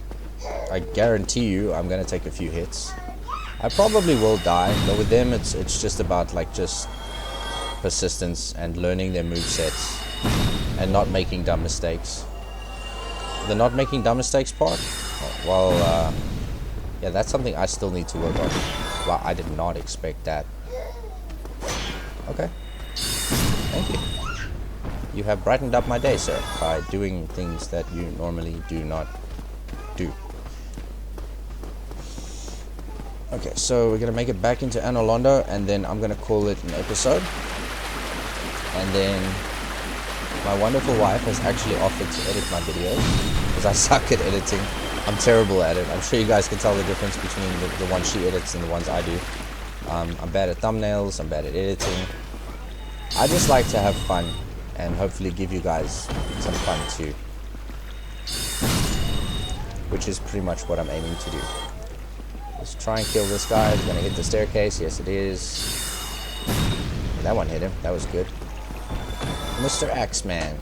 guarantee you I'm going to take a few hits. I probably will die, but with them it's just about like just persistence and learning their movesets and not making dumb mistakes. The not making dumb mistakes part, well, yeah, that's something I still need to work on. Wow, I did not expect that. Okay, thank you. You have brightened up my day, sir, by doing things that you normally do not do. Okay, so we're gonna make it back into Anor Londo, and then I'm gonna call it an episode. And then my wonderful wife has actually offered to edit my videos, because I suck at editing. I'm terrible at it. I'm sure you guys can tell the difference between the ones she edits and the ones I do. I'm bad at thumbnails, I'm bad at editing. I just like to have fun, and hopefully give you guys some fun too. Which is pretty much what I'm aiming to do. Let's try and kill this guy. He's gonna hit the staircase. Yes, it is. That one hit him. That was good. Mr. Axeman,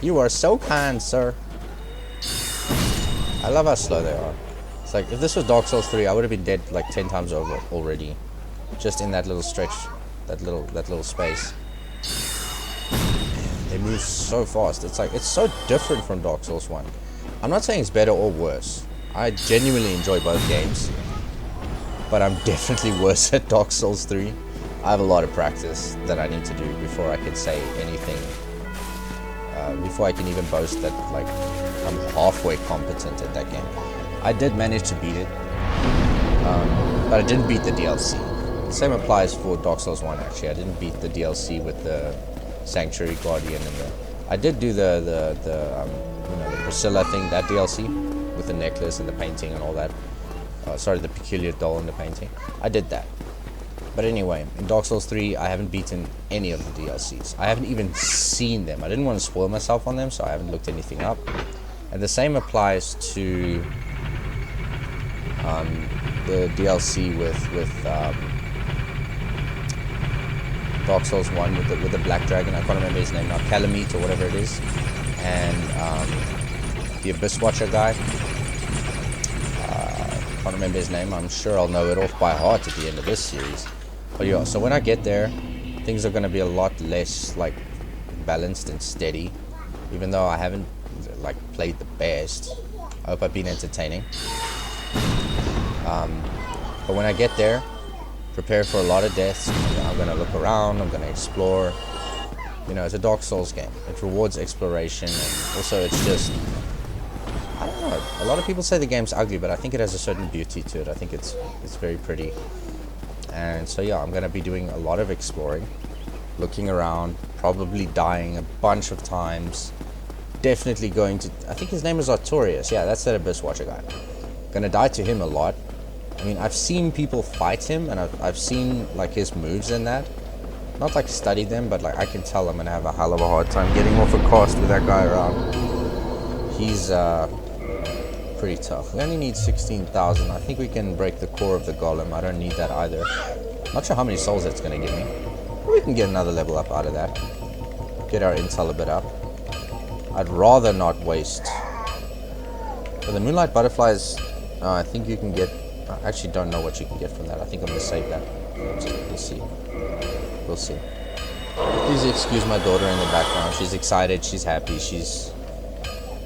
you are so kind, sir. I love how slow they are. It's like, if this was Dark Souls 3, I would have been dead like 10 times over already. Just in that little stretch, that little space. They move so fast. It's like, it's so different from Dark Souls 1. I'm not saying it's better or worse. I genuinely enjoy both games, but I'm definitely worse at Dark Souls 3. I have a lot of practice that I need to do before I can say anything, before I can even boast that like I'm halfway competent at that game. I did manage to beat it, But I didn't beat the DLC. The same applies for Dark Souls 1 actually. I didn't beat the DLC with the Sanctuary Guardian and the... I did do the Priscilla thing, that DLC, with the necklace and the painting and all that. Sorry, the peculiar doll and the painting. I did that. But anyway, in Dark Souls 3, I haven't beaten any of the DLCs. I haven't even seen them. I didn't want to spoil myself on them, so I haven't looked anything up. And the same applies to the DLC with Dark Souls 1 with the Black Dragon. I can't remember his name now, Calamite or whatever it is. And the Abyss Watcher guy. I can't remember his name. I'm sure I'll know it off by heart at the end of this series. But yeah, so when I get there, things are going to be a lot less like balanced and steady. Even though I haven't like played the best, I hope I've been entertaining. But when I get there, prepare for a lot of deaths. I'm going to look around, I'm going to explore. You know, it's a Dark Souls game. It rewards exploration, and also it's just, I don't know, a lot of people say the game's ugly, but I think it has a certain beauty to it. I think it's very pretty. And so yeah, I'm going to be doing a lot of exploring, looking around, probably dying a bunch of times. Definitely going to, I think his name is Artorias. Yeah, that's that Abyss Watcher guy. Gonna die to him a lot. I mean, I've seen people fight him, and I've seen like his moves and that. Not like study them, but like I can tell I'm gonna have a hell of a hard time getting off a cast with that guy around. He's pretty tough. We only need 16,000. I think we can break the core of the golem. I don't need that either. Not sure how many souls that's gonna give me. But we can get another level up out of that. Get our intel a bit up. I'd rather not waste. For the Moonlight Butterflies, I think you can get... I actually don't know what you can get from that. I think I'm going to save that. We'll see. We'll see. Please excuse my daughter in the background. She's excited. She's happy. She's...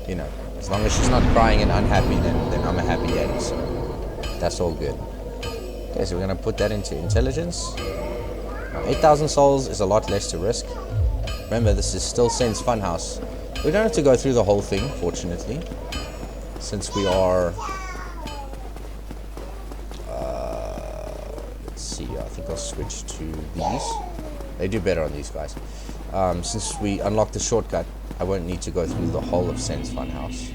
You know, as long as she's not crying and unhappy, then I'm a happy daddy. So that's all good. Okay, so we're going to put that into intelligence. Now, 8,000 souls is a lot less to risk. Remember, this is still Sen's Funhouse. We don't have to go through the whole thing, fortunately, since we are... let's see, I think I'll switch to these. They do better on these guys. Since we unlocked the shortcut, I won't need to go through the whole of Sen's Funhouse.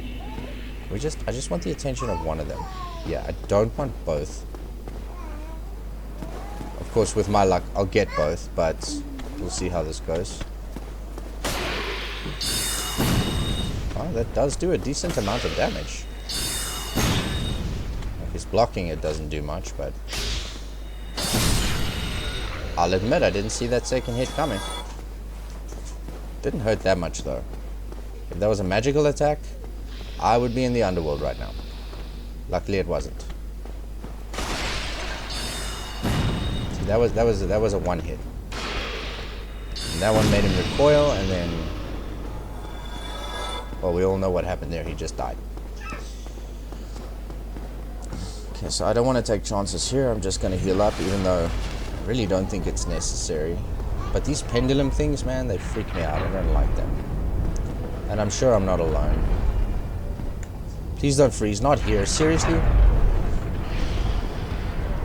I just want the attention of one of them. Yeah, I don't want both. Of course, with my luck, I'll get both, but we'll see how this goes. Oh, that does do a decent amount of damage. If he's blocking, it doesn't do much, but... I'll admit, I didn't see that second hit coming. Didn't hurt that much, though. If that was a magical attack, I would be in the underworld right now. Luckily, it wasn't. See, that was a one hit. And that one made him recoil, and then... Well, we all know what happened there. He just died. Okay, so I don't want to take chances here. I'm just going to heal up, even though I really don't think it's necessary. But these pendulum things, man, they freak me out. I don't like them. And I'm sure I'm not alone. Please don't freeze. Not here. Seriously?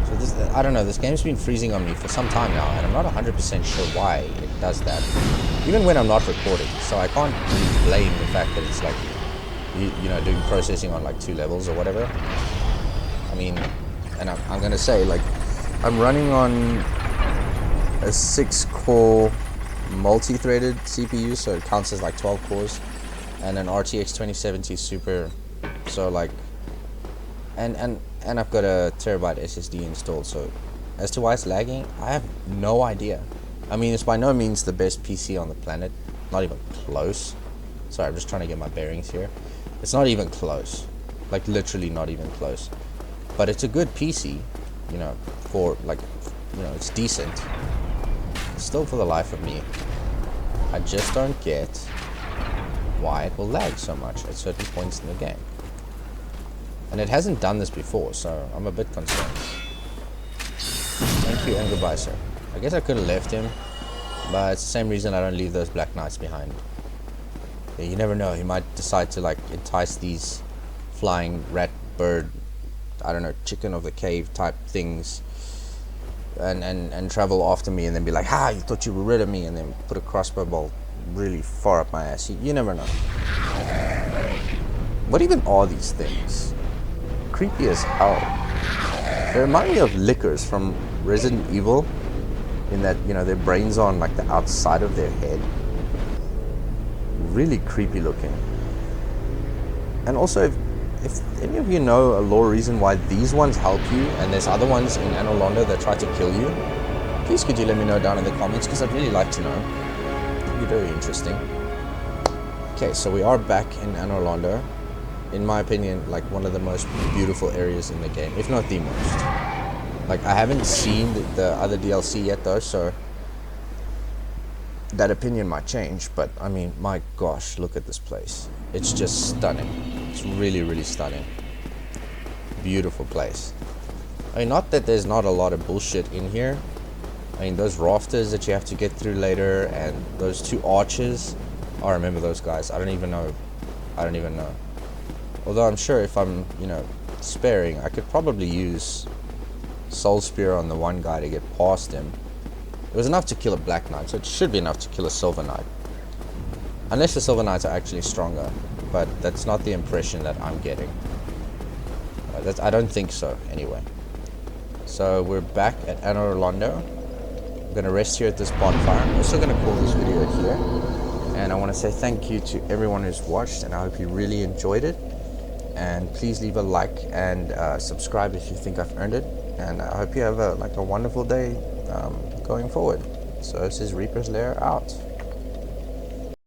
So this, I don't know. This game's been freezing on me for some time now, and I'm not 100% sure why it does that. Even when I'm not recording. So I can't really blame the fact that it's like, you know, doing processing on like 2 levels or whatever. I mean, and I'm going to say, like, I'm running on a 6-core multi-threaded CPU, so it counts as like 12 cores, and an RTX 2070 Super, so like, and I've got a terabyte SSD installed. So as to why it's lagging, I have no idea. I mean, it's by no means the best PC on the planet, not even close. Sorry, I'm just trying to get my bearings here. It's not even close, like literally not even close. But it's a good PC, you know, for like, you know, it's decent. Still, for the life of me, I just don't get why it will lag so much at certain points in the game. And it hasn't done this before, so I'm a bit concerned. Thank you and goodbye, sir. I guess I could have left him, but it's the same reason I don't leave those black knights behind. Yeah, you never know, he might decide to like entice these flying rat bird I don't know, chicken of the cave type things, and travel after me and then be like, ha, you thought you were rid of me, and then put a crossbow bolt really far up my ass. You never know. What even are these things? Creepy as hell. They remind me of lickers from Resident Evil, in that, you know, their brains are on like the outside of their head. Really creepy looking. And also, if any of you know a lore reason why these ones help you and there's other ones in Anor Londo that try to kill you, please could you let me know down in the comments, because I'd really like to know. It'd be very interesting. Okay, so we are back in Anor Londo. In my opinion, like one of the most beautiful areas in the game, if not the most. Like, I haven't seen the other DLC yet though, so that opinion might change, but I mean, my gosh, look at this place. It's just stunning. It's really, really stunning. Beautiful place. I mean, not that there's not a lot of bullshit in here. I mean, those rafters that you have to get through later, and those two arches. I remember those guys. I don't even know. Although I'm sure if I'm, you know, sparing, I could probably use Soul Spear on the one guy to get past him. It was enough to kill a Black Knight, so it should be enough to kill a Silver Knight. Unless the Silver Knights are actually stronger, but that's not the impression that I'm getting. I don't think so, anyway. So we're back at Anor Londo. I'm going to rest here at this bonfire. I'm also going to call this video here. And I want to say thank you to everyone who's watched, and I hope you really enjoyed it. And please leave a like and subscribe if you think I've earned it. And I hope you have a wonderful day going forward. So this is Reaper's Lair out.